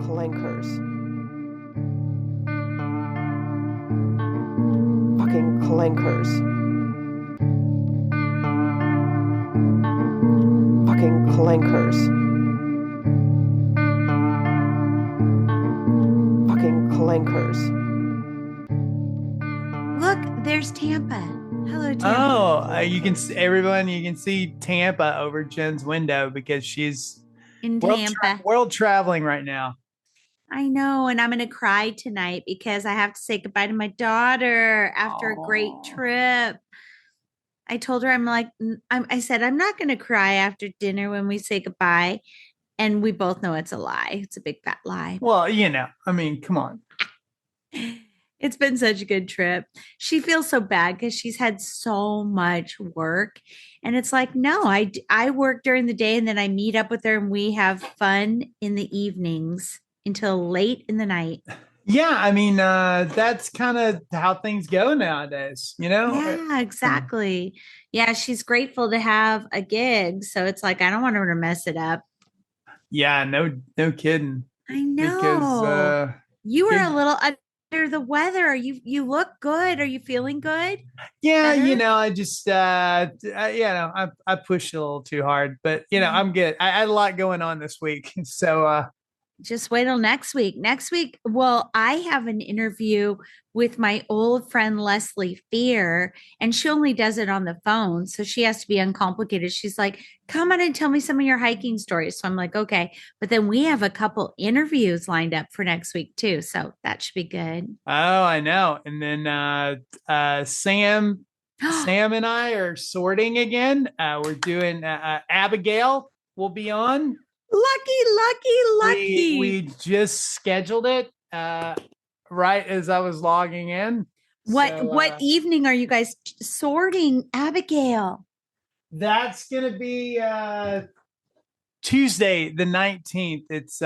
clankers. Fucking clankers. Fucking clankers. Fucking clankers. Look, there's Tampa. Hello, Tampa. Oh, you can see everyone. You can see Tampa over Jen's window because she's In Tampa. world traveling right now. I know, and I'm going to cry tonight because I have to say goodbye to my daughter after a great trip. I told her, I said, I'm not going to cry after dinner when we say goodbye. And we both know it's a lie. It's a big fat lie. Well, I mean, come on. It's been such a good trip. She feels so bad because she's had so much work. And it's like, no, I work during the day and then I meet up with her and we have fun in the evenings until late in the night. Yeah, I mean, that's kind of how things go nowadays, Yeah, exactly. Yeah, she's grateful to have a gig. So it's like, I don't want her to mess it up. Yeah, no kidding. I know. Because you were a little under the weather. You look good. Are you feeling good? yeah, Better? I just I pushed a little too hard, but I'm good. I had a lot going on this week. So Just wait till next week. Next week, well, I have an interview with my old friend Leslie Fear, and she only does it on the phone. So she has to be uncomplicated. She's like, come on and tell me some of your hiking stories. So I'm like, okay. But then we have a couple interviews lined up for next week too. So that should be good. oh, I know. And then Sam and I are sorting again. We're doing Abigail will be on. Lucky. We just scheduled it right as I was logging in. What evening are you guys sorting Abigail? That's gonna be Tuesday the 19th. It's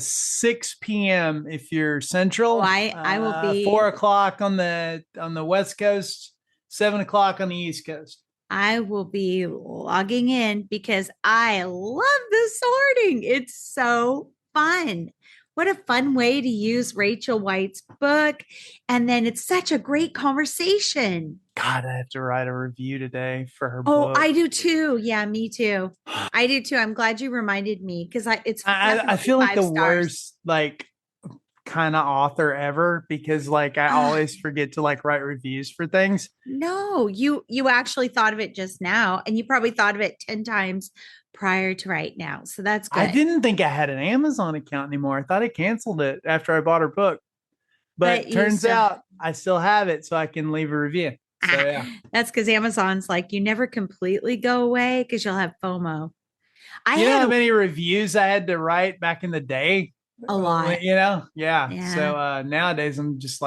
6 p.m. if you're central. Oh, I will be 4 o'clock on the West Coast, 7 o'clock on the East Coast. I will be logging in because I love the sorting. It's so fun. What a fun way to use Rachel White's book. And then it's such a great conversation. God, I have to write a review today for her Oh, book. I do too. Yeah, me too. I do too. I'm glad you reminded me because I feel like the worst kind of author ever because I always forget to write reviews for things. No, you actually thought of it just now, and you probably thought of it 10 times prior to right now. So that's good. I didn't think I had an Amazon account anymore. I thought I canceled it after I bought her book. But turns out I still have it, so I can leave a review. So yeah. That's because Amazon's like, you never completely go away because you'll have FOMO. You know how many reviews I had to write back in the day? A lot. Yeah. So nowadays I'm just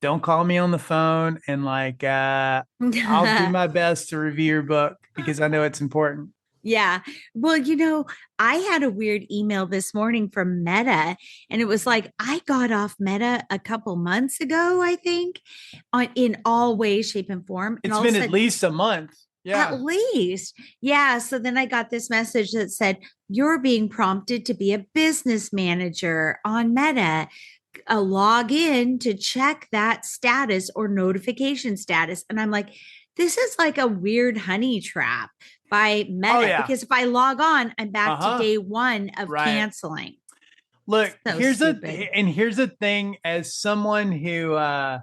don't call me on the phone, and I'll do my best to review your book because I know it's important. Yeah. Well, I had a weird email this morning from Meta, and it was like, I got off Meta a couple months ago, I think, in all ways, shape, and form. And it's been at least a month. Yeah. At least. Yeah. So then I got this message that said, you're being prompted to be a business manager on Meta. Log in to check that status or notification status. And I'm like, this is like a weird honey trap by Meta because if I log on, I'm back to day one of canceling. Look, here's the thing, as someone who has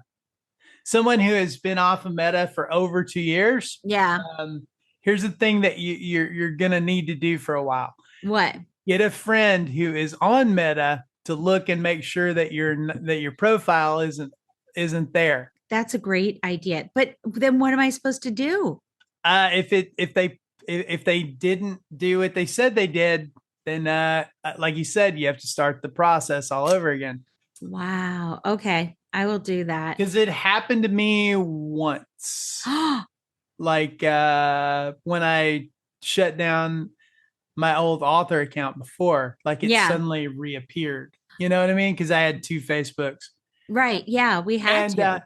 been off of Meta for over 2 years. Yeah. Here's the thing that you're gonna need to do for a while. What? Get a friend who is on Meta to look and make sure that your profile isn't there. That's a great idea. But then what am I supposed to do? If they didn't do what they said they did, then like you said, you have to start the process all over again. Wow. Okay. I will do that. Because it happened to me once. When I shut down my old author account before, suddenly reappeared. You know what I mean? Because I had 2 Facebooks. Right. Yeah. We had to.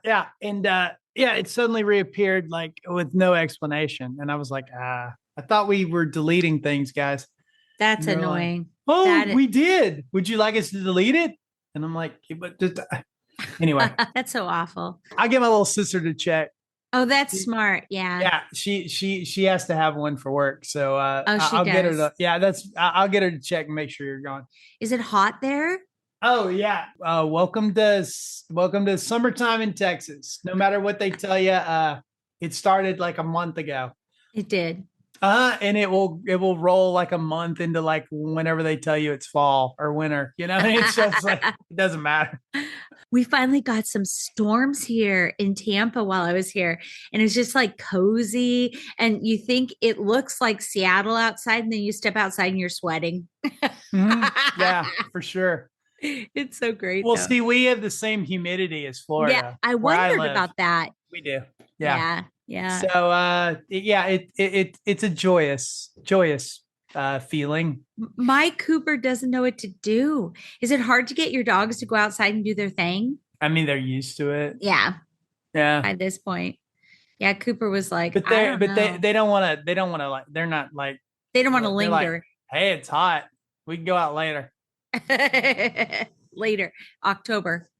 It suddenly reappeared with no explanation. And I was like, I thought we were deleting things, guys. That's annoying. Oh, That we did. Would you like us to delete it? And I'm like, but anyway, that's so awful. I'll get my little sister to check. Oh, that's smart. Yeah. Yeah, she has to have one for work, so Oh, she I'll get her does. to. Yeah, I'll get her to check and make sure you're gone. Is it hot there? Oh yeah, welcome to summertime in Texas. No matter what they tell you, it started like a month ago. It did. And it will roll like a month into like whenever they tell you it's fall or winter. It's just like it doesn't matter. We finally got some storms here in Tampa while I was here, and it's just like cozy. And you think it looks like Seattle outside, and then you step outside and you're sweating. Yeah, for sure. It's so great. Well, though. see, we have the same humidity as Florida. Yeah, I wondered about that. We do. Yeah. Yeah. So it's a joyous feeling. My Cooper doesn't know what to do. Is it hard to get your dogs to go outside and do their thing? I mean, they're used to it. Yeah. Yeah. At this point. Yeah, Cooper was like, But they don't want to like they're not like they don't want to linger. Like, hey, it's hot. We can go out later. Later, October.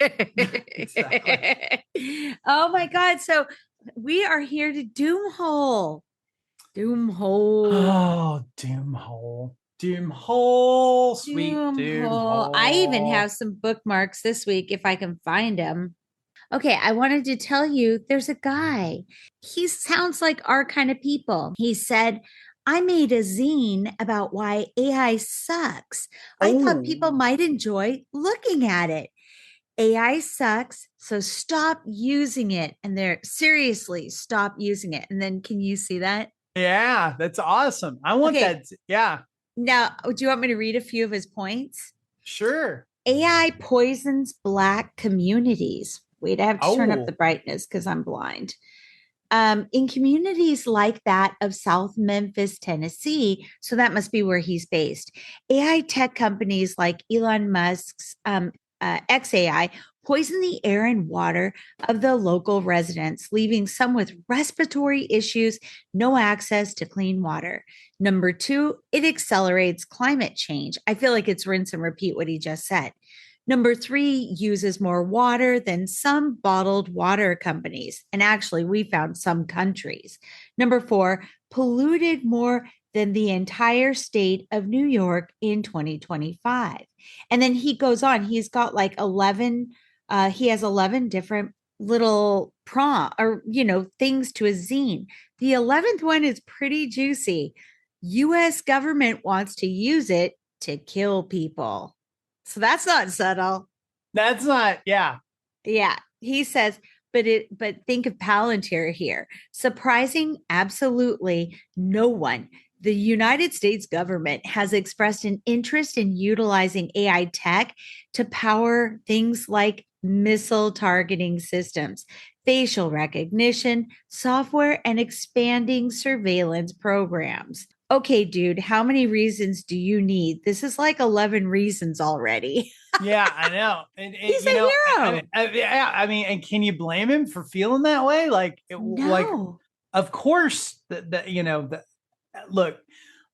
Exactly. Oh my God. So we are here to Doomhole. Oh, Doomhole. Sweet Doomhole. I even have some bookmarks this week if I can find them. Okay, I wanted to tell you there's a guy. He sounds like our kind of people. He said, I made a zine about why AI sucks. I thought people might enjoy looking at it. AI sucks, so stop using it. And they're seriously stop using it. And then can you see that? Yeah, that's awesome. I want that. Yeah. Now, do you want me to read a few of his points? Sure. AI poisons Black communities. Wait, I have to turn up the brightness because I'm blind. In communities like that of South Memphis, Tennessee, so that must be where he's based, AI tech companies like Elon Musk's XAI poison the air and water of the local residents, leaving some with respiratory issues, no access to clean water. Number 2, it accelerates climate change. I feel like it's rinse and repeat what he just said. Number 3, uses more water than some bottled water companies. And actually, we found some countries. Number 4, polluted more than the entire state of New York in 2025. And then he goes on. He's got like 11, he has 11 different little things to his zine. The 11th one is pretty juicy. U.S. government wants to use it to kill people. So that's not subtle. That's not, yeah. Yeah. He says, but think of Palantir here. Surprising absolutely no one. The United States government has expressed an interest in utilizing AI tech to power things like missile targeting systems, facial recognition, software, and expanding surveillance programs. Okay, dude, how many reasons do you need? This is like 11 reasons already. Yeah, I know. And he's a hero. Yeah, I mean, and can you blame him for feeling that way? Like, no. Of course, look,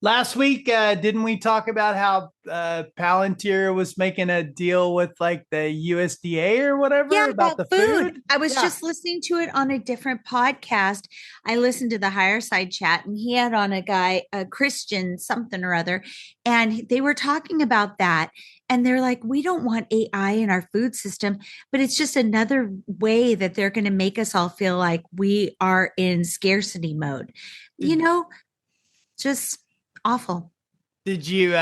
last week, didn't we talk about how Palantir was making a deal with like the USDA or whatever about the food? I was just listening to it on a different podcast. I listened to the Higher Side Chat, and he had on a guy, a Christian something or other, and they were talking about that. And they're like, we don't want AI in our food system, but it's just another way that they're going to make us all feel like we are in scarcity mode. Just awful. Did you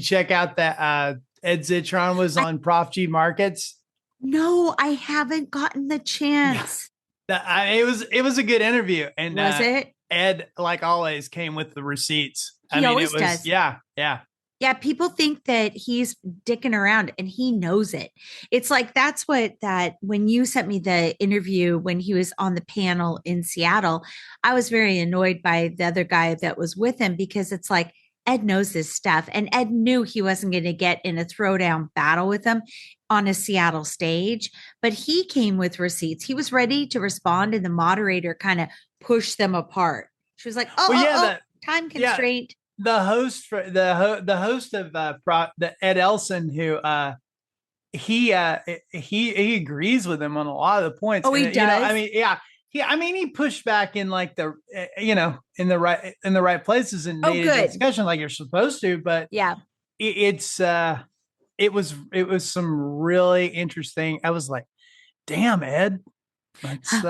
check out that Ed Zitron was on Prof G Markets? No, I haven't gotten the chance. It was a good interview, and was it? Ed, like always, came with the receipts. He always does. Yeah. Yeah, people think that he's dicking around, and he knows it. It's like that when you sent me the interview when he was on the panel in Seattle, I was very annoyed by the other guy that was with him, because it's like Ed knows this stuff, and Ed knew he wasn't going to get in a throwdown battle with him on a Seattle stage, but he came with receipts. He was ready to respond, and the moderator kind of pushed them apart. She was like, time constraint. the host for the host of the Ed Elson, who he agrees with him on a lot of the points. Oh, he and, does. I mean, yeah. He pushed back in like the in the right places and made a discussion like you're supposed to. But yeah, it was some really interesting. I was like, damn, Ed. That's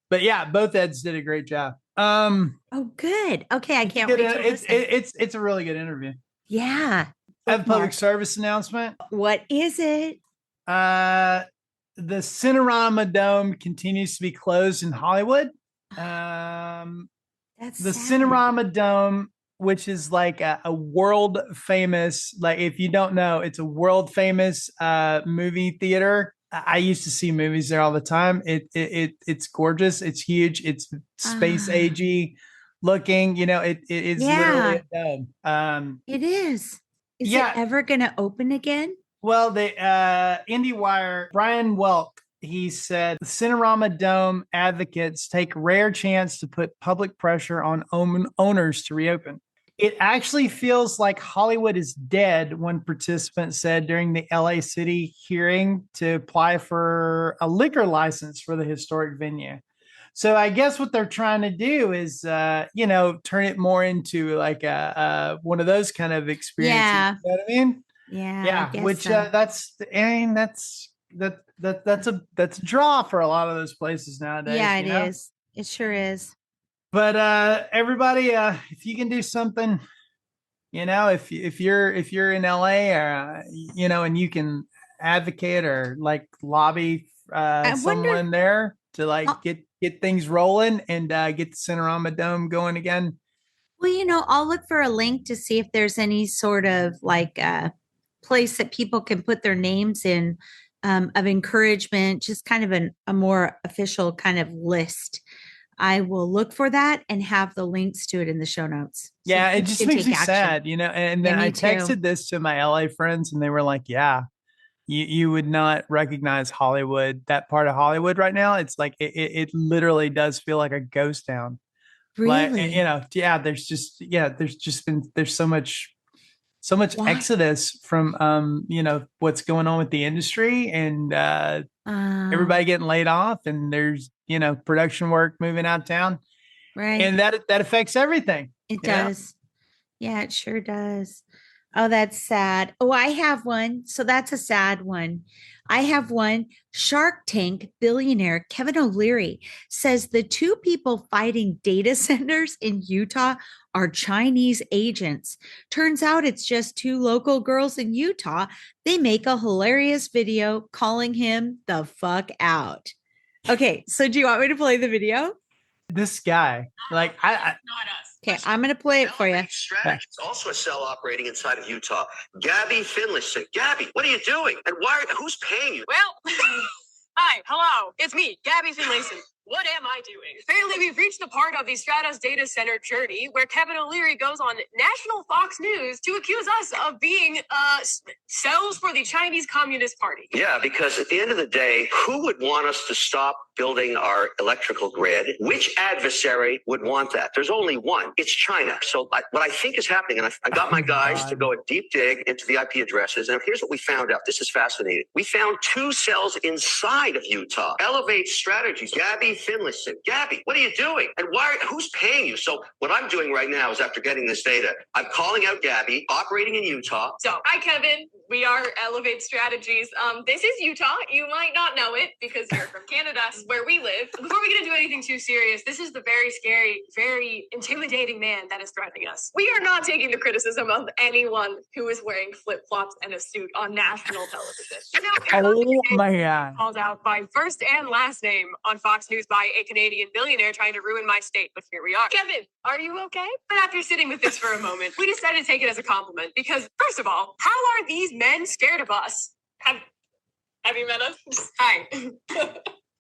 but yeah, both Eds did a great job. Oh, good. Okay, I can't wait to listen. It's a really good interview. Yeah. I have a public service announcement. What is it? The Cinerama Dome continues to be closed in Hollywood. That's the sad. Cinerama Dome, which is like a world famous, like if you don't know, it's a world famous movie theater. I used to see movies there all the time. It's gorgeous. It's huge. It's space agey looking. It is literally a dome. It is. Is it ever going to open again? Well, the IndieWire, Brian Welk, he said the Cinerama Dome advocates take rare chance to put public pressure on owners to reopen. It actually feels like Hollywood is dead, one participant said during the LA City hearing to apply for a liquor license for the historic venue. So I guess what they're trying to do is, turn it more into like one of those kind of experiences. Yeah. You know what I mean? Yeah. Which that's a draw for a lot of those places nowadays. Yeah, it is. It sure is. But everybody, if you can do something, if you're in LA or and you can advocate or like lobby someone there to like get things rolling and get the Cinerama Dome going again. Well, I'll look for a link to see if there's any sort of like place that people can put their names in of encouragement, just kind of a more official kind of list. I will look for that and have the links to it in the show notes. So yeah, it just makes me sad, and then I texted this to my LA friends and they were like, yeah, you would not recognize Hollywood, that part of Hollywood right now. It's like, it literally does feel like a ghost town. Really? Like, there's so much exodus from, what's going on with the industry and everybody getting laid off and there's, production work moving out of town. Right. And that affects everything. It does. Yeah, it sure does. Oh, that's sad. Oh, I have one. So that's a sad one. I have one. Shark Tank billionaire Kevin O'Leary says the two people fighting data centers in Utah are Chinese agents. Turns out it's just two local girls in Utah. They make a hilarious video calling him the fuck out. Okay, so do you want me to play the video? This guy, like, not us. Okay, I'm going to play it for you. Strategy. Also a cell operating inside of Utah. Gabby Finlayson. Gabby, what are you doing? And who's paying you? Well, hi, hello. It's me, Gabby Finlayson. What am I doing? Apparently, we've reached the part of the Stratos data center journey where Kevin O'Leary goes on national Fox News to accuse us of being cells for the Chinese Communist Party. Yeah, because at the end of the day, who would want us to stop building our electrical grid? Which adversary would want that? There's only one. It's China. So what I think is happening, and I got my guys to go a deep dig into the IP addresses, and here's what we found out. This is fascinating. We found two cells inside of Utah. Elevate Strategies. Gabby Finlayson. Gabby, what are you doing? And who's paying you? So what I'm doing right now is, after getting this data, I'm calling out Gabby, operating in Utah. So, hi, Kevin. We are Elevate Strategies. This is Utah. You might not know it because you're from Canada, where we live. Before we get into anything too serious, this is the very scary, very intimidating man that is threatening us. We are not taking the criticism of anyone who is wearing flip-flops and a suit on national television. Oh my God. Called out by first and last name on Fox News by a Canadian billionaire trying to ruin my state, but here we are. Kevin, are you okay? But after sitting with this for a moment, we decided to take it as a compliment because, first of all, how are these men scared of us? Have you met us? Hi.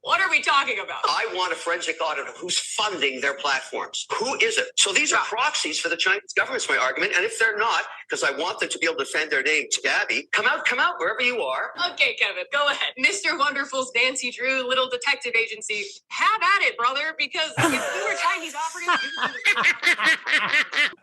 What are we talking about? I want a forensic audit of who's funding their platforms. Who is it? So these are proxies for the Chinese government's my argument. And if they're not, because I want them to be able to defend their name, Gabby, come out wherever you are. Okay, Kevin, go ahead. Mr. Wonderful's Nancy Drew little detective agency. Have at it, brother, because if we were Chinese operatives,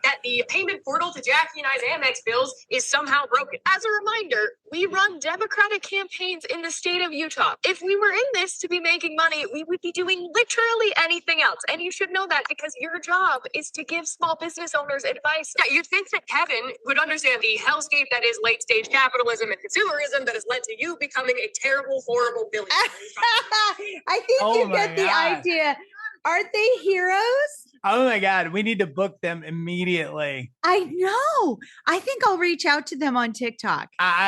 that the payment portal to Jackie and I's Amex bills is somehow broken. As a reminder, we run Democratic campaigns in the state of Utah. If we were in this to be making money, we would be doing literally anything else. And you should know that because your job is to give small business owners advice. Yeah, you'd think that Kevin would understand the hellscape that is late stage capitalism and consumerism that has led to you becoming a terrible, horrible billionaire. I think you get the idea. Aren't they heroes? Oh my God, we need to book them immediately. I know. I think I'll reach out to them on TikTok.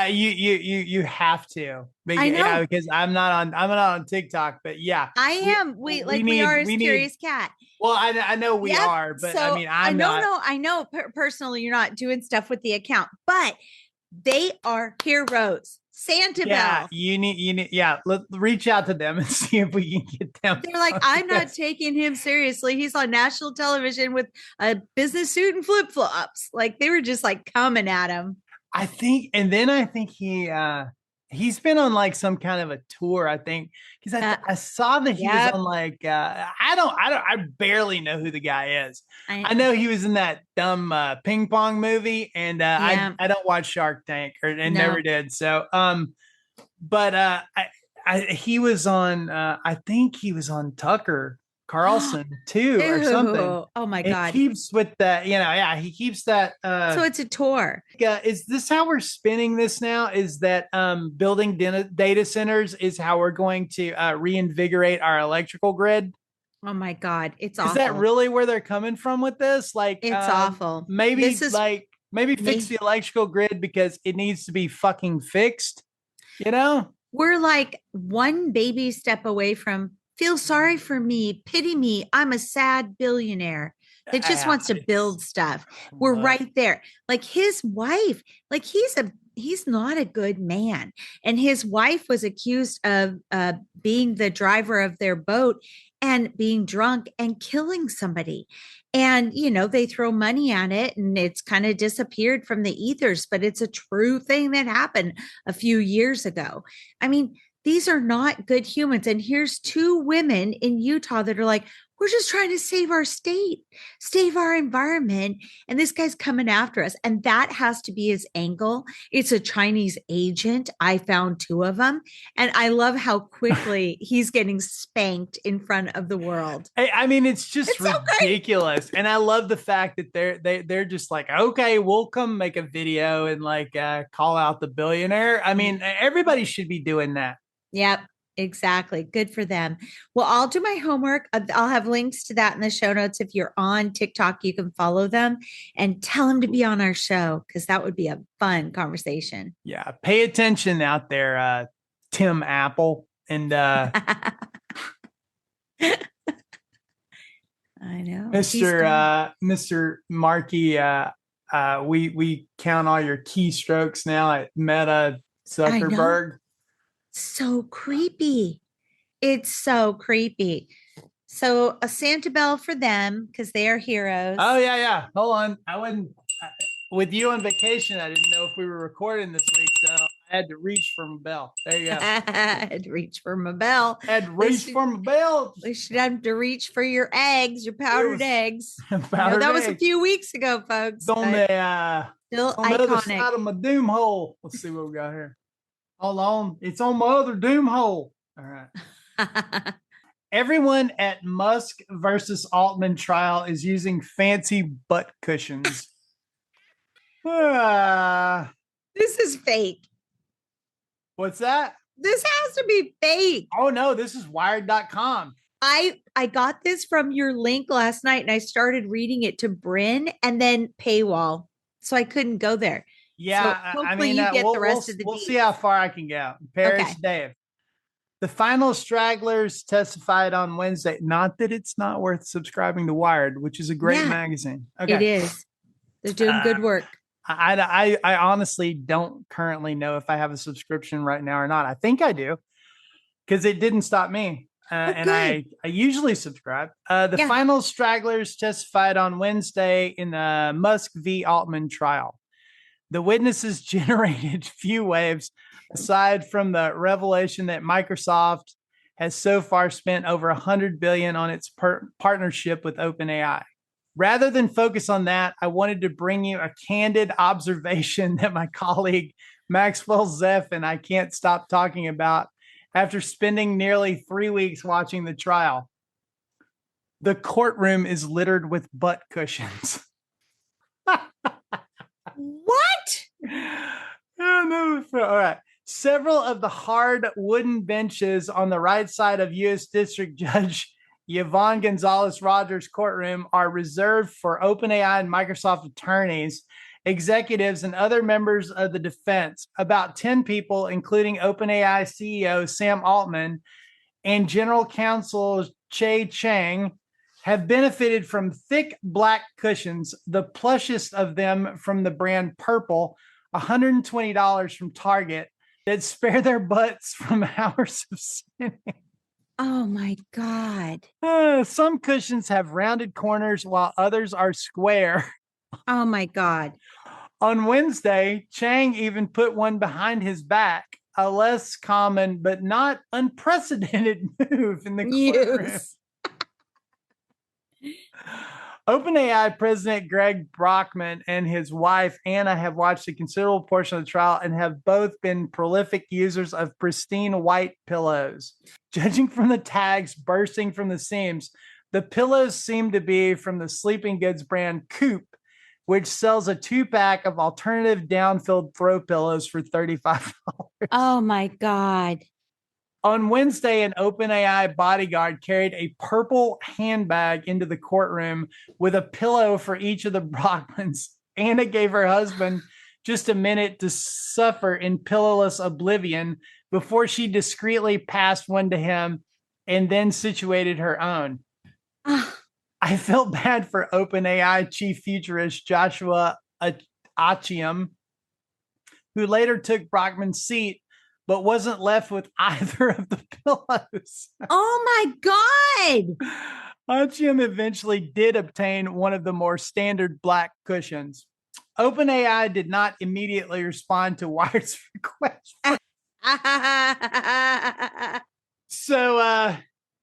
You have to. I know. Yeah, because I'm not on TikTok, but yeah. I am. We are a curious cat. Well, I know we are, but so, I mean, I'm not. I know personally you're not doing stuff with the account, but they are heroes. Santa Bell. You need, reach out to them and see if we can get them. They're like, I'm not taking him seriously. He's on national television with a business suit and flip flops. Like they were just like coming at him. I think he's been on like some kind of a tour. I think because I saw that he was on like I barely know who the guy is. I know he was in that dumb ping pong movie, and I don't watch Shark Tank never did. So but he was on I think he was on Tucker Carlson too or something. Oh my God. He keeps with that, he keeps that. So it's a tour. Is this how we're spinning this now? Is that building data centers is how we're going to reinvigorate our electrical grid? Oh my God. It's awful. Is that really where they're coming from with this? Like it's awful. Maybe fix the electrical grid because it needs to be fucking fixed. We're like one baby step away from feel sorry for me, pity me. I'm a sad billionaire that just wants to build stuff. We're right there. Like his wife, like he's not a good man. And his wife was accused of being the driver of their boat and being drunk and killing somebody. And, they throw money at it and it's kind of disappeared from the ethers, but it's a true thing that happened a few years ago. I mean, these are not good humans. And here's two women in Utah that are like, we're just trying to save our state, save our environment. And this guy's coming after us. And that has to be his angle. It's a Chinese agent. I found two of them. And I love how quickly he's getting spanked in front of the world. I mean, it's just ridiculous. And I love the fact that they're just like, okay, we'll come make a video and like call out the billionaire. I mean, everybody should be doing that. Yep, exactly. Good for them. Well, I'll do my homework. I'll have links to that in the show notes. If you're on TikTok, you can follow them and tell them to be on our show because that would be a fun conversation. Yeah. Pay attention out there, Tim Apple. And I know. Mr. Markey, we count all your keystrokes now at Meta Zuckerberg. So creepy. It's so creepy. So a Santa Bell for them because they are heroes. Oh yeah. Hold on. I wasn't with you on vacation. I didn't know if we were recording this week, so I had to reach for my bell. There you go. I had to reach for my bell. For my bell. We should have to reach for your eggs, your powdered eggs. That was a few weeks ago, folks. Still iconic. The other side of my doom hole. Let's see what we got here. Hold on. It's on my other doom hole. All right. Everyone at Musk versus Altman trial is using fancy butt cushions. This is fake. What's that? This has to be fake. Oh, no. This is wired.com. I got this from your link last night and I started reading it to Bryn and then paywall. So I couldn't go there. Yeah, so hopefully you get the rest of the we'll see how far I can go. Paris, Dave. The final stragglers testified on Wednesday. Not that it's not worth subscribing to Wired, which is a great magazine. Okay. It is. They're doing good work. I honestly don't currently know if I have a subscription right now or not. I think I do because it didn't stop me. and I usually subscribe. The final stragglers testified on Wednesday in the Musk v. Altman trial. The witnesses generated few waves, aside from the revelation that Microsoft has so far spent over $100 billion on its partnership with OpenAI. Rather than focus on that, I wanted to bring you a candid observation that my colleague Maxwell Zeff and I can't stop talking about after spending nearly 3 weeks watching the trial. The courtroom is littered with butt cushions. What? Oh, no. All right. Several of the hard wooden benches on the right side of U.S. District Judge Yvonne Gonzalez Rogers' courtroom are reserved for OpenAI and Microsoft attorneys, executives, and other members of the defense. About 10 people, including OpenAI CEO Sam Altman and General Counsel Che Chang, have benefited from thick black cushions, the plushest of them from the brand Purple, $120 from Target, that spare their butts from hours of sitting. Oh my God. Some cushions have rounded corners while others are square. Oh my God. On Wednesday, Chang even put one behind his back, a less common but not unprecedented move in the courtroom. OpenAI President Greg Brockman and his wife, Anna, have watched a considerable portion of the trial and have both been prolific users of pristine white pillows. Judging from the tags bursting from the seams, the pillows seem to be from the sleeping goods brand Coop, which sells a 2-pack of alternative down-filled throw pillows for $35. Oh my God. On Wednesday, an OpenAI bodyguard carried a purple handbag into the courtroom with a pillow for each of the Brockmans. Anna gave her husband just a minute to suffer in pillowless oblivion before she discreetly passed one to him and then situated her own. I felt bad for OpenAI chief futurist Joshua Achiam, who later took Brockman's seat, but wasn't left with either of the pillows. Oh my God. Achiam eventually did obtain one of the more standard black cushions. OpenAI did not immediately respond to Wired's request. So,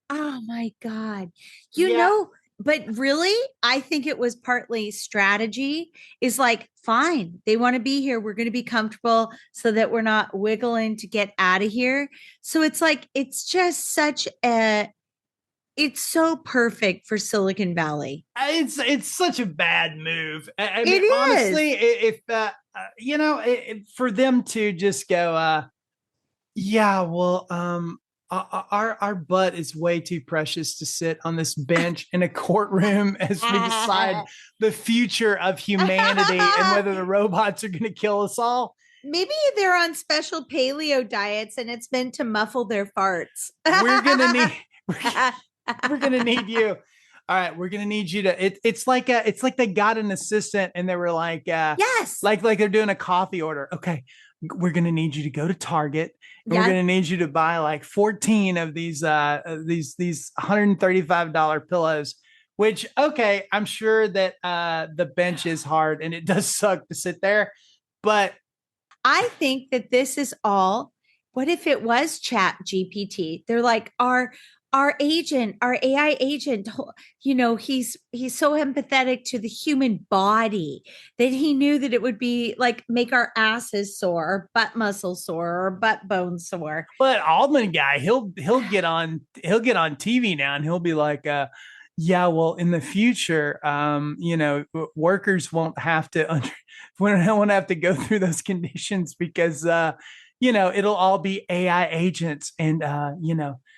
oh my God. You know, but really, I think it was partly strategy is like, fine, they want to be here. We're going to be comfortable so that we're not wiggling to get out of here. So it's like, it's just it's so perfect for Silicon Valley. It's such a bad move. I mean, it is. Honestly, if for them to just go, our butt is way too precious to sit on this bench in a courtroom as we decide the future of humanity and whether the robots are going to kill us all. Maybe they're on special paleo diets and it's meant to muffle their farts. We're gonna need you. All right, we're gonna need you to. It's like they got an assistant and they were like, yes, like they're doing a coffee order. Okay, we're gonna need you to go to Target. And we're gonna need you to buy like 14 of these $135 pillows. Which, okay, I'm sure that the bench is hard and it does suck to sit there, but I think that this is all. What if it was Chat GPT? They're like, our agent, our AI agent, you know, he's so empathetic to the human body that he knew that it would be like make our asses sore or butt muscle sore or butt bone sore. But Altman guy, he'll get on TV now and he'll be like, well, in the future, workers won't have to go through those conditions because it'll all be AI agents and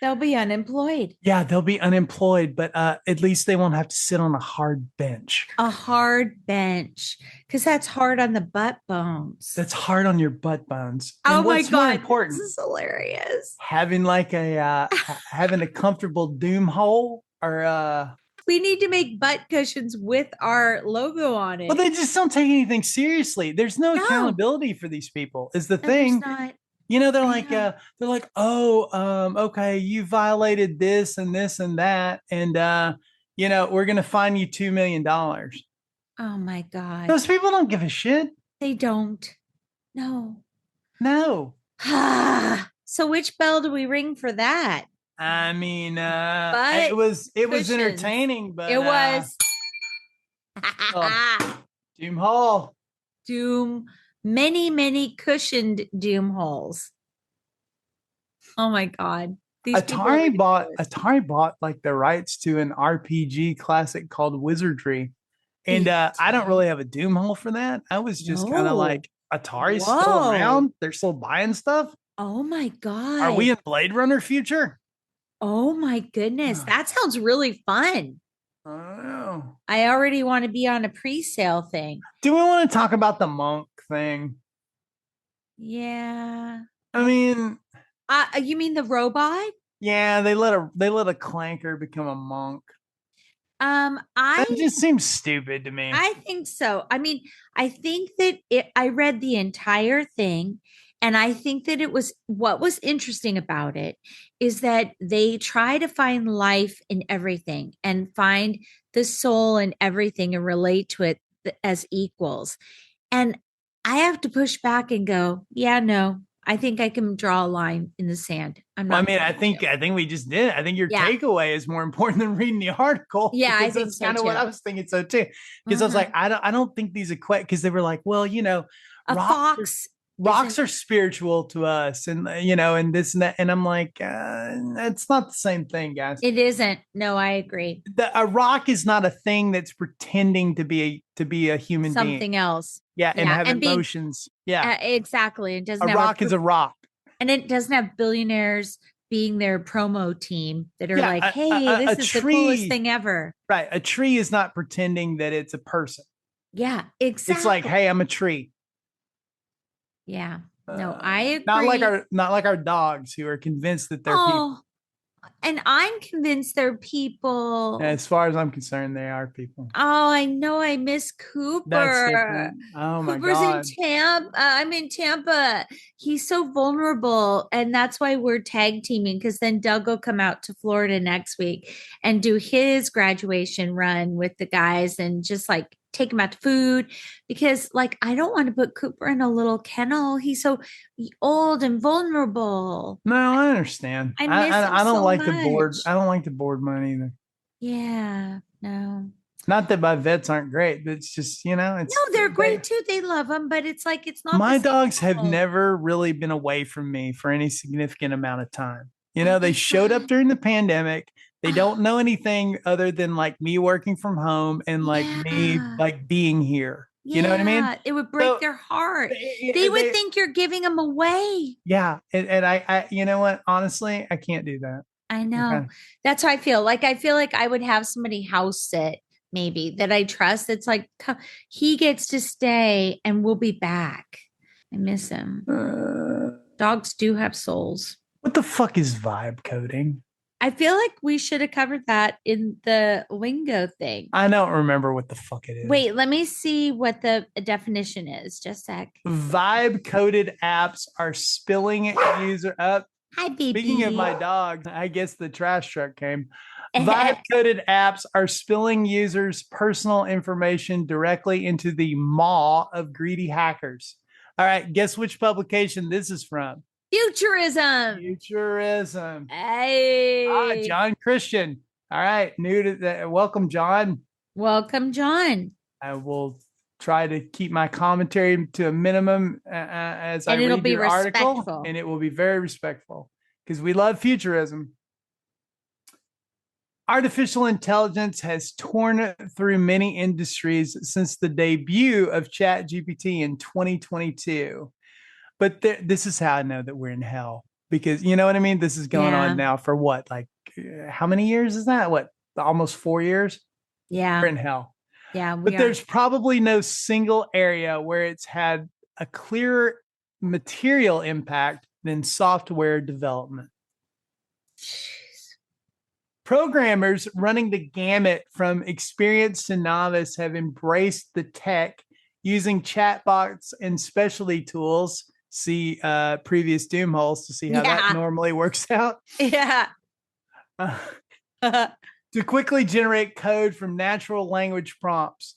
they'll be unemployed. Yeah, they'll be unemployed, but at least they won't have to sit on a hard bench. A hard bench, because that's hard on the butt bones. That's hard on your butt bones. And my God, more important, this is hilarious. Having like having a comfortable doom hole or we need to make butt cushions with our logo on it. Well, they just don't take anything seriously. There's no accountability for these people is the thing. There's not. they're like, oh, okay, you violated this and this and that, and we're gonna fine you $2 million. Oh my God. Those people don't give a shit. They don't. No. So which bell do we ring for that? I mean, it was entertaining, but it was Doom Hall. Many cushioned doom holes. Oh my God. Atari bought like the rights to an RPG classic called Wizardry. And I don't really have a doom hole for that. I was just kind of like, Atari's still around. They're still buying stuff. Oh my God. Are we in Blade Runner future? Oh my goodness. That sounds really fun. I don't know. I already want to be on a pre-sale thing. Do we want to talk about the monk thing? Yeah. I mean, you mean the robot? Yeah, they let a clanker become a monk. That just seems stupid to me. I think so. I mean, I think that I read the entire thing, and I think that what was interesting about it is that they try to find life in everything and find the soul in everything and relate to it as equals. And I have to push back and go, yeah, no, I think I can draw a line in the sand. I think we just did. I think your takeaway is more important than reading the article. Yeah, I think that's kind of what I was thinking so too. Because I was like, I don't think these equate, because they were like, well, rocks are spiritual to us, and and this and that, and I'm like, it's not the same thing, guys. It isn't. No, I agree. A rock is not a thing that's pretending to be a human being. Something else. Yeah, and have emotions. Exactly. It doesn't. A rock is a rock, and it doesn't have billionaires being their promo team that are like, hey, this is the coolest thing ever. Right. A tree is not pretending that it's a person. Yeah, exactly. It's like, hey, I'm a tree. Yeah. No, I agree. Not like our dogs who are convinced that they're people. And I'm convinced they're people. As far as I'm concerned, they are people. Oh, I know. I miss Cooper. That's different. Oh my Cooper's God. in Tampa. I'm in Tampa. He's so vulnerable. And that's why we're tag teaming, because then Doug will come out to Florida next week and do his graduation run with the guys and just like take him out to food, because like I don't want to put Cooper in a little kennel. He's so old and vulnerable. No, I understand. I miss him I don't so like much. the board. I don't like the board money either. Yeah, no. Not that my vets aren't great, but it's just, it's no, they're great too. They love them, but it's like it's not. My dogs have never really been away from me for any significant amount of time. They showed up during the pandemic. They don't know anything other than like me working from home and like me like being here. You know what I mean? It would break their heart. They would think you're giving them away. Yeah. And I you know what? Honestly, I can't do that. I know. Okay. That's how I feel. Like I feel like I would have somebody house sit maybe that I trust. It's like he gets to stay and we'll be back. I miss him. Dogs do have souls. What the fuck is vibe coding? I feel like we should have covered that in the lingo thing. I don't remember what the fuck it is. Wait, let me see what the definition is. Just a sec. Vibe coded apps are spilling user up. Hi, baby. Speaking of my dog, I guess the trash truck came. Vibe coded apps are spilling users' personal information directly into the maw of greedy hackers. All right, guess which publication this is from? Futurism. Hey. John Christian. All right. New to that. Welcome, John. Welcome, John. I will try to keep my commentary to a minimum as I read your article. And it will be very respectful because we love futurism. Artificial intelligence has torn through many industries since the debut of ChatGPT in 2022. But this is how I know that we're in hell, because you know what I mean? This is going on now for what? Like how many years is that? What? Almost 4 years? Yeah. We're in hell. Yeah. But there's probably no single area where it's had a clearer material impact than software development. Jeez. Programmers running the gamut from experienced to novice have embraced the tech using chatbots and specialty tools see previous doom holes to see how that normally works out. Yeah. To quickly generate code from natural language prompts.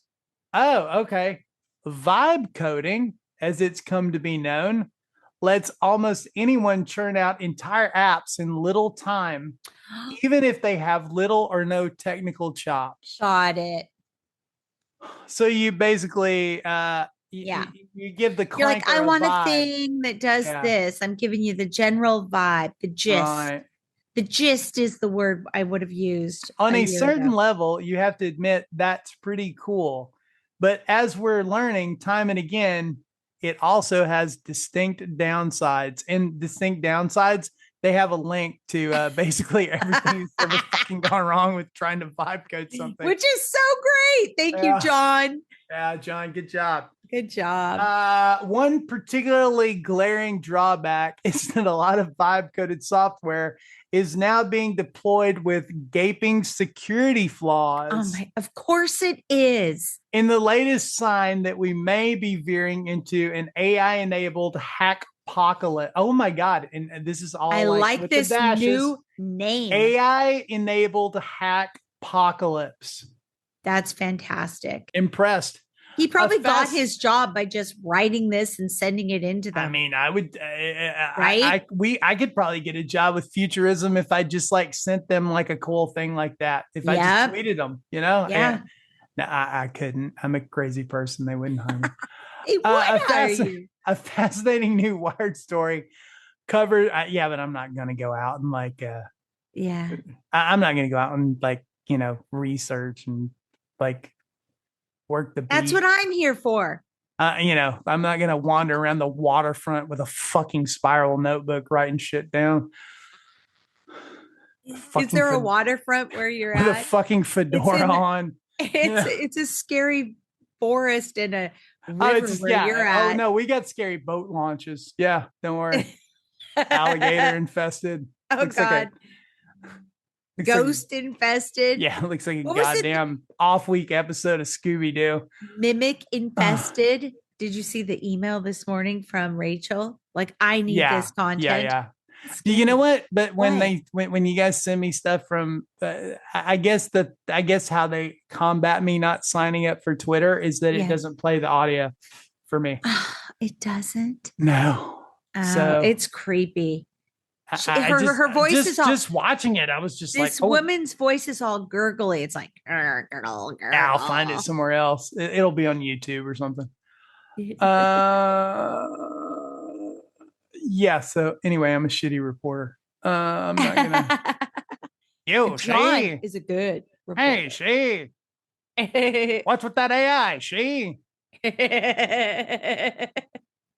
Oh, okay. Vibe coding, as it's come to be known, lets almost anyone churn out entire apps in little time, even if they have little or no technical chops. Got it. So you basically, you give the clanker. You're like, I want a thing that does this. I'm giving you the general vibe, the gist. Right. The gist is the word I would have used. On a certain level, you have to admit that's pretty cool. But as we're learning time and again, it also has distinct downsides. And distinct downsides, they have a link to basically everything that's ever fucking gone wrong with trying to vibe code something. Which is so great. Thank you, John. Yeah, John, good job. Good job. One particularly glaring drawback is that a lot of vibe coded software is now being deployed with gaping security flaws. Oh my, of course it is. In the latest sign that we may be veering into an AI-enabled hack apocalypse. Oh my God. And this is all I like this new name. AI-enabled hack apocalypse. That's fantastic. Impressed. He probably got his job by just writing this and sending it into them. I mean, I would, right? I could probably get a job with Futurism if I just like sent them like a cool thing like that. If I just tweeted them, you know? Yeah. No, I couldn't. I'm a crazy person. They wouldn't hire me. They would hire you. A fascinating new Wired story covered. But I'm not going to go out and like, I'm not going to go out and like, research and like, work the beat. That's what I'm here for. I'm not gonna wander around the waterfront with a fucking spiral notebook writing shit down. Is there a waterfront where you're with at? A fucking fedora on. It's a scary forest and a river where you're at. Oh no, we got scary boat launches. Yeah, don't worry. Alligator infested. Oh looks God. Like Ghost infested. Yeah, it looks like a goddamn off-week episode of Scooby-Doo. Mimic infested. Did you see the email this morning from Rachel? Like, I need this content. Yeah. You know what? But when you guys send me stuff from, I guess how they combat me not signing up for Twitter is that it doesn't play the audio for me. It doesn't? No. So it's creepy. Her voice is all, just watching it. I was just this woman's voice is all gurgly. It's like gurgle. I'll find it somewhere else. It'll be on YouTube or something. So anyway, I'm a shitty reporter. I'm not gonna. Yo, she is a good reporter. Hey, she. What's with that AI? She.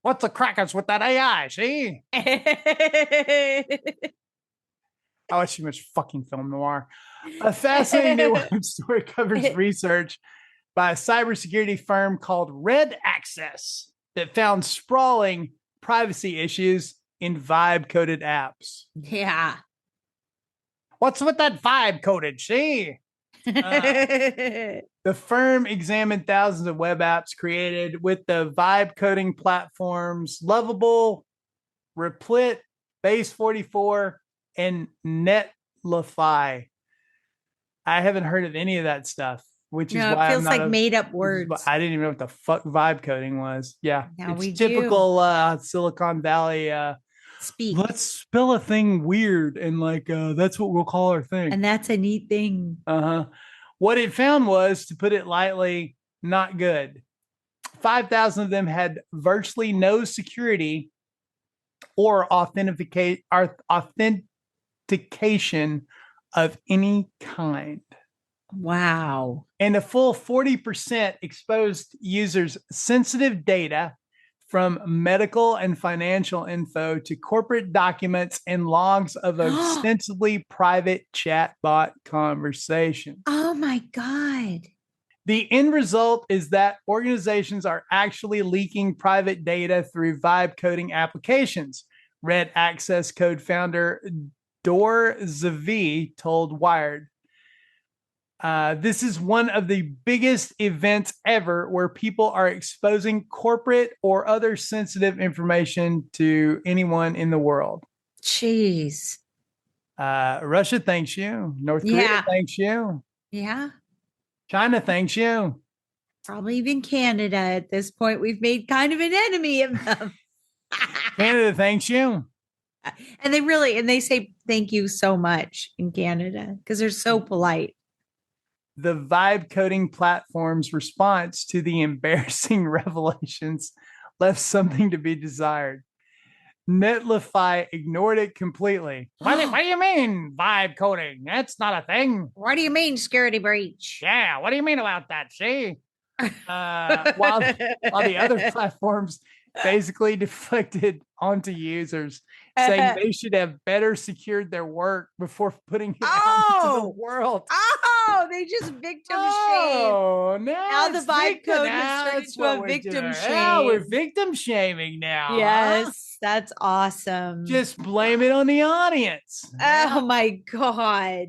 What's the crackers with that AI? See? I watch too much fucking film noir. A fascinating new web story covers research by a cybersecurity firm called Red Access that found sprawling privacy issues in vibe-coded apps. Yeah. What's with that vibe-coded? See? The firm examined thousands of web apps created with the vibe coding platforms Lovable, Replit, Base 44, and Netlify. I haven't heard of any of that stuff, which is why it feels like made up words. I didn't even know what the fuck vibe coding was. Yeah, now it's typical Silicon Valley. Speak. Let's spell a thing weird and like that's what we'll call our thing. And that's a neat thing. What it found was, to put it lightly, not good. 5,000 of them had virtually no security or authentication of any kind. Wow. And a full 40% exposed users' sensitive data from medical and financial info to corporate documents and logs of ostensibly private chatbot conversations. Oh my God. The end result is that organizations are actually leaking private data through vibe coding applications. Red Access Code founder Dor Zavi told Wired. This is one of the biggest events ever where people are exposing corporate or other sensitive information to anyone in the world. Jeez. Russia thanks you. North Korea thanks you. Yeah. China thanks you. Probably even Canada at this point. We've made kind of an enemy of them. Canada thanks you. And they say thank you so much in Canada because they're so polite. The vibe coding platform's response to the embarrassing revelations left something to be desired. Netlify ignored it completely. What do you mean vibe coding? That's not a thing. What do you mean security breach? Yeah, what do you mean about that? See? While the other platforms basically deflected onto users, saying they should have better secured their work before putting it out into the world. Oh, they just victim shame. Now the vibe code has turned into a victim shame. Yeah, we're victim shaming now. Yes, that's awesome. Just blame it on the audience. Oh my God.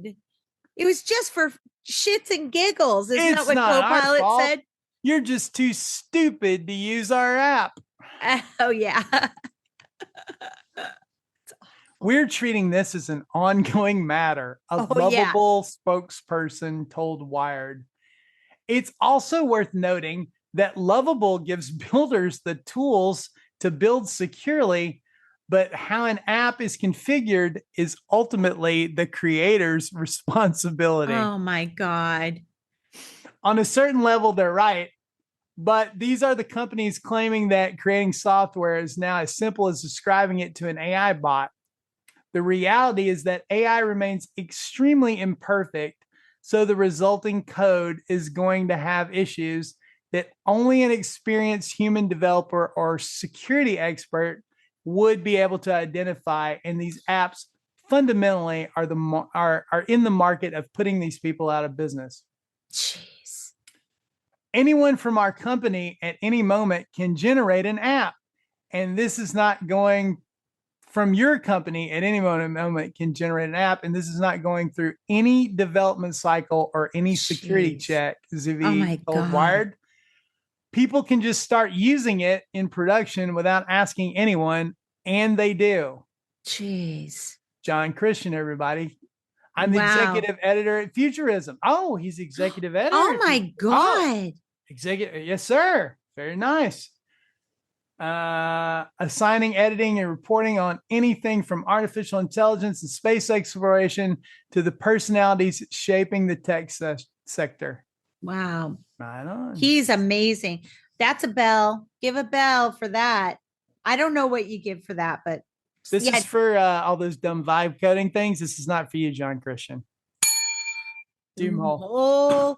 It was just for shits and giggles. Isn't that what Copilot said? You're just too stupid to use our app. Oh, yeah. We're treating this as an ongoing matter, a lovable spokesperson told Wired. It's also worth noting that Lovable gives builders the tools to build securely, but how an app is configured is ultimately the creator's responsibility. Oh, my God. On a certain level, they're right. But these are the companies claiming that creating software is now as simple as describing it to an AI bot. The reality is that AI remains extremely imperfect, so the resulting code is going to have issues that only an experienced human developer or security expert would be able to identify. And these apps fundamentally are in the market of putting these people out of business. Jeez. Anyone from our company at any moment can generate an app, and this is not going from your company at any moment can generate an app, and this is not going through any development cycle or any security check. Zivi told Wired. People can just start using it in production without asking anyone, and they do. Jeez. John Christian, everybody. I'm the executive editor at Futurism. Oh, he's executive editor. Oh my God. Executive. Yes, sir. Very nice. Assigning, editing, and reporting on anything from artificial intelligence and space exploration to the personalities shaping the tech sector. Wow. Right on. He's amazing. That's a bell. Give a bell for that. I don't know what you give for that, but this is for all those dumb vibe coding things. This is not for you, John Christian. Doomhole.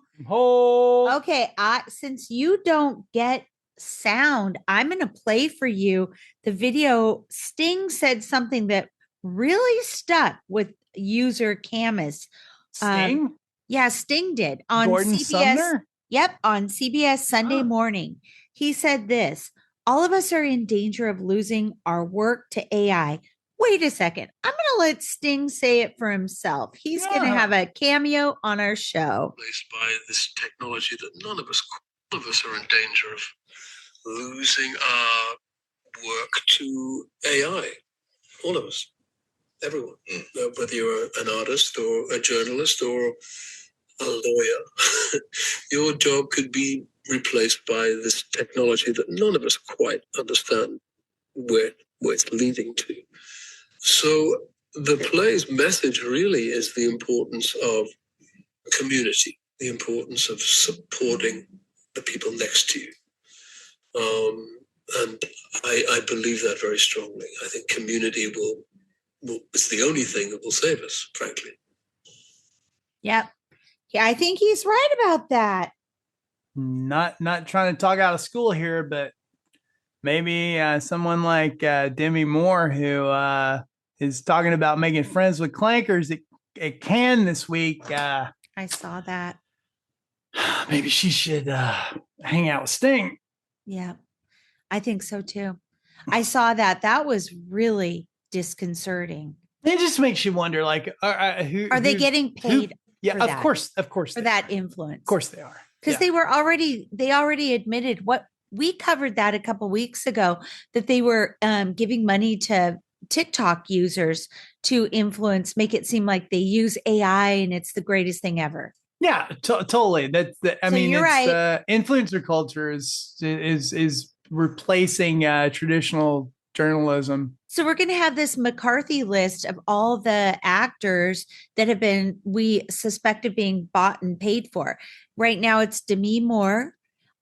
Okay. Since you don't get sound, I'm going to play for you the video. Sting said something that really stuck with user Camus. Sting? Yeah, Sting did on Gordon CBS. Sumner? Yep, on CBS Sunday morning. He said this: all of us are in danger of losing our work to AI. Wait a second. I'm going to let Sting say it for himself. He's going to have a cameo on our show. By this technology that all of us are in danger of losing our work to AI. All of us. Everyone. Whether you're an artist or a journalist or a lawyer, your job could be replaced by this technology that none of us quite understand where it's leading to. So the play's message really is the importance of community, the importance of supporting the people next to you. And I believe that very strongly. I think community it's the only thing that will save us, frankly. Yep. Yeah, I think he's right about that. Not trying to talk out of school here, but maybe someone like Demi Moore, who is talking about making friends with clankers at Cannes this week. I saw that. Maybe she should hang out with Sting. Yeah, I think so too. I saw that. That was really disconcerting. It just makes you wonder, like, are they getting paid Yeah, for of that, course, for that influence. Of course they are. Because they already admitted what we covered that a couple weeks ago, that they were giving money to TikTok users to influence, make it seem like they use AI and it's the greatest thing ever. Yeah, totally. I mean, you're it's right. Influencer culture is replacing traditional journalism. So we're going to have this McCarthy list of all the actors that have been, we suspect of being bought and paid for. Right now it's Demi Moore.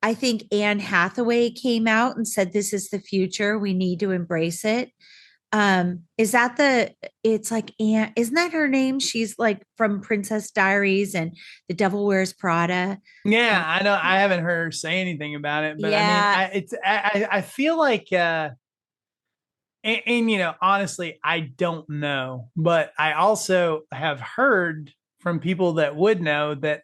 I think Anne Hathaway came out and said, this is the future. We need to embrace it. Is that it's like Anne, isn't that her name? She's like from Princess Diaries and The Devil Wears Prada. Yeah, I know. I haven't heard her say anything about it, but yeah. I feel like, and you know, honestly, I don't know, but I also have heard from people that would know that,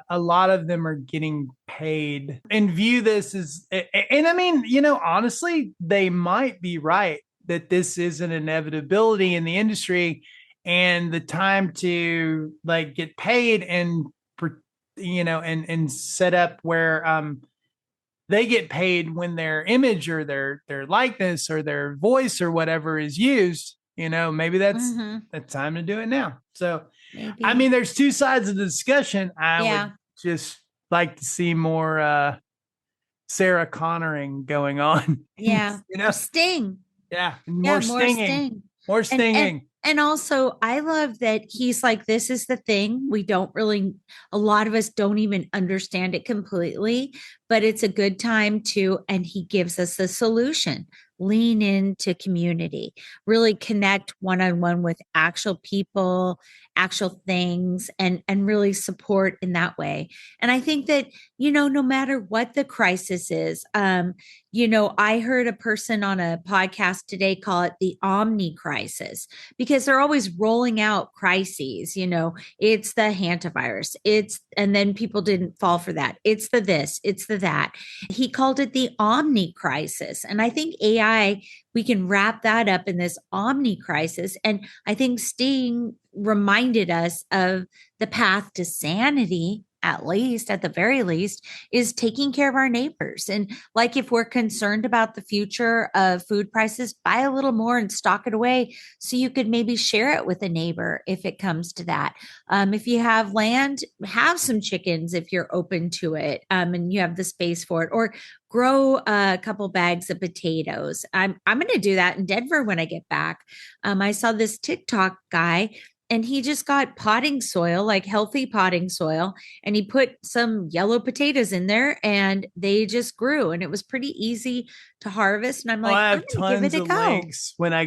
a lot of them are getting paid and view this as, and I mean, you know, honestly, they might be right that this is an inevitability in the industry, and the time to like get paid and, you know, and set up where they get paid when their image or their likeness or their voice or whatever is used. You know, maybe that's the time to do it now. So maybe. I mean, there's two sides of the discussion. I would just like to see more Sarah Connoring going on. Yeah. You know? Sting. Yeah. More stinging. More stinging. And also, I love that he's like, this is the thing. We don't really, a lot of us don't even understand it completely, but it's a good time to, and he gives us a solution. Lean into community, really connect one-on-one with actual people, actual things, and really support in that way. And I think that, you know, no matter what the crisis is, you know, I heard a person on a podcast today call it the omni crisis, because they're always rolling out crises. You know, it's the hantavirus, and then people didn't fall for that. It's the this, it's the that. He called it the omni crisis. And I think AI, we can wrap that up in this omni crisis. And I think Sting reminded us of the path to sanity, at least, at the very least, is taking care of our neighbors. And like, if we're concerned about the future of food prices, buy a little more and stock it away so you could maybe share it with a neighbor if it comes to that. If you have land, have some chickens if you're open to it, and you have the space for it, or grow a couple bags of potatoes. I'm going to do that in Denver when I get back. I saw this TikTok guy, and he just got potting soil, like healthy potting soil, and he put some yellow potatoes in there and they just grew, and it was pretty easy to harvest. And I'm like, I I'm have gonna give it tons a of go. links when I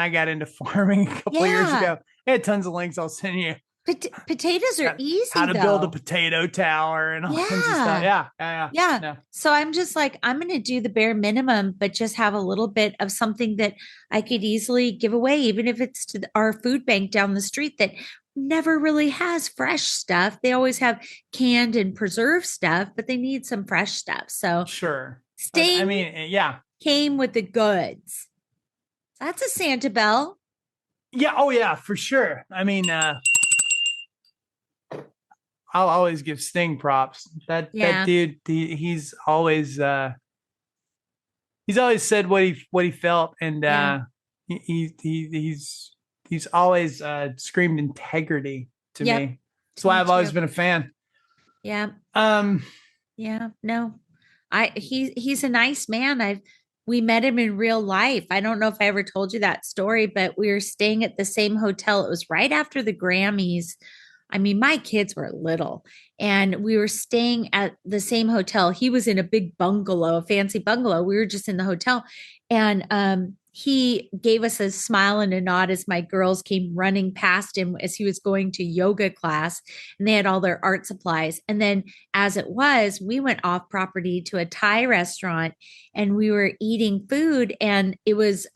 got into farming a couple of years ago. I had tons of links I'll send you. Potatoes are easy. How to build a potato tower and all kinds of stuff. Yeah. So I'm just like, I'm going to do the bare minimum, but just have a little bit of something that I could easily give away, even if it's to our food bank down the street that never really has fresh stuff. They always have canned and preserved stuff, but they need some fresh stuff. So sure. Sting, I mean, yeah, came with the goods. That's a Santa Bell. Yeah. Oh yeah, for sure. I mean, I'll always give Sting props. That dude, he's always said what he felt, and he's always screamed integrity to me. That's why I've always been a fan. Yeah. Yeah. No, he's a nice man. We met him in real life. I don't know if I ever told you that story, but we were staying at the same hotel. It was right after the Grammys. I mean, my kids were little, and we were staying at the same hotel. He was in a big bungalow, a fancy bungalow. We were just in the hotel, and he gave us a smile and a nod as my girls came running past him as he was going to yoga class, and they had all their art supplies. And then, as it was, we went off property to a Thai restaurant, and we were eating food, and it was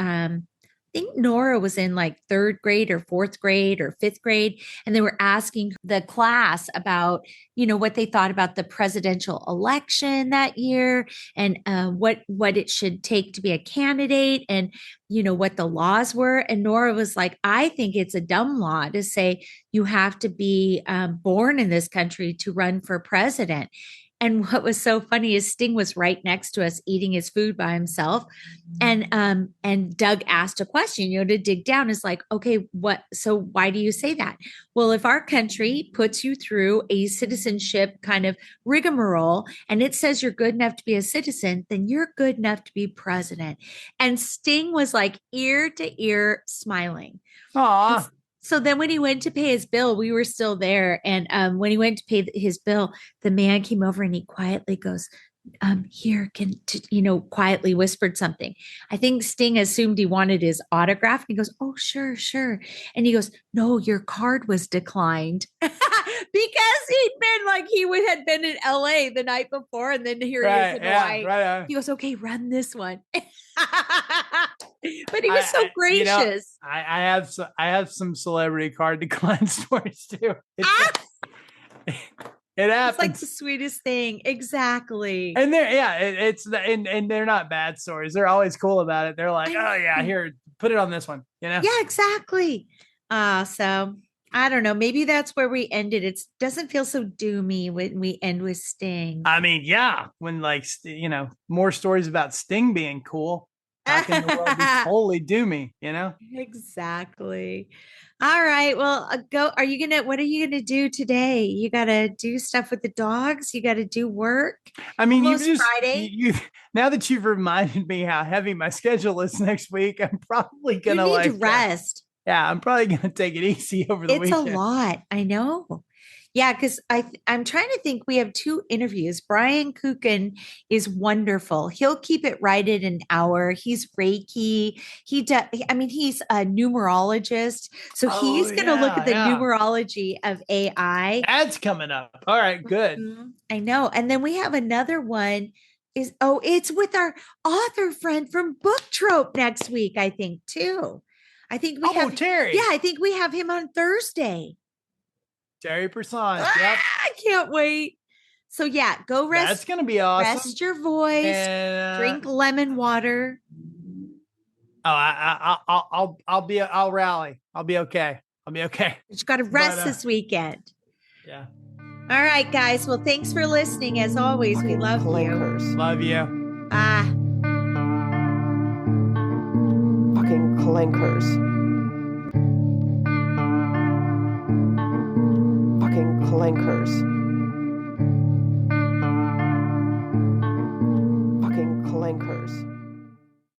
think Nora was in like third grade or fourth grade or fifth grade. And they were asking the class about, what they thought about the presidential election that year and what it should take to be a candidate and, what the laws were. And Nora was like, I think it's a dumb law to say you have to be born in this country to run for president. And what was so funny is Sting was right next to us eating his food by himself. And Doug asked a question, to dig down is like, okay, so why do you say that? Well, if our country puts you through a citizenship kind of rigmarole and it says you're good enough to be a citizen, then you're good enough to be president. And Sting was like ear to ear smiling. Aw. So then when he went to pay his bill, we were still there. And when he went to pay his bill, the man came over and he quietly goes, quietly whispered something. I think Sting assumed he wanted his autograph. And he goes, oh, sure, sure. And he goes, no, your card was declined. Because had been in LA the night before. And then here he is in Hawaii. Right. He goes, okay, run this one. But he was so gracious. I have some celebrity card decline stories too. It happens. It's like the sweetest thing. Exactly. And and they're not bad stories. They're always cool about it. They're like, oh yeah, here, put it on this one. Yeah, exactly. So I don't know. Maybe that's where we ended. It doesn't feel so doomy when we end with Sting. I mean, yeah, when more stories about Sting being cool. How can the world be totally doomy, Exactly. All right. Well, what are you going to do today? You got to do stuff with the dogs. You got to do work. I mean, Friday. Now that you've reminded me how heavy my schedule is next week, I'm probably going to need to rest. I'm probably going to take it easy over the weekend. It's a lot. I know. Yeah, because I'm trying to think. We have 2 interviews. Brian Kukin is wonderful. He'll keep it right at an hour. He's Reiki. He's a numerologist. So he's going to look at the numerology of AI. That's coming up. All right, good. Mm-hmm. I know. And then we have another one. It's with our author friend from Book Trope next week, I think, too. I think we have Terry. Yeah, I think we have him on Thursday. Terry Person. Yep. I can't wait. So go rest. That's gonna be awesome. Rest your voice. And, drink lemon water. Oh, I'll rally. I'll be okay. You got to rest this weekend. Yeah. All right, guys. Well, thanks for listening. As always, we love clankers. you. Love you. Bye. Fucking clankers. Clankers.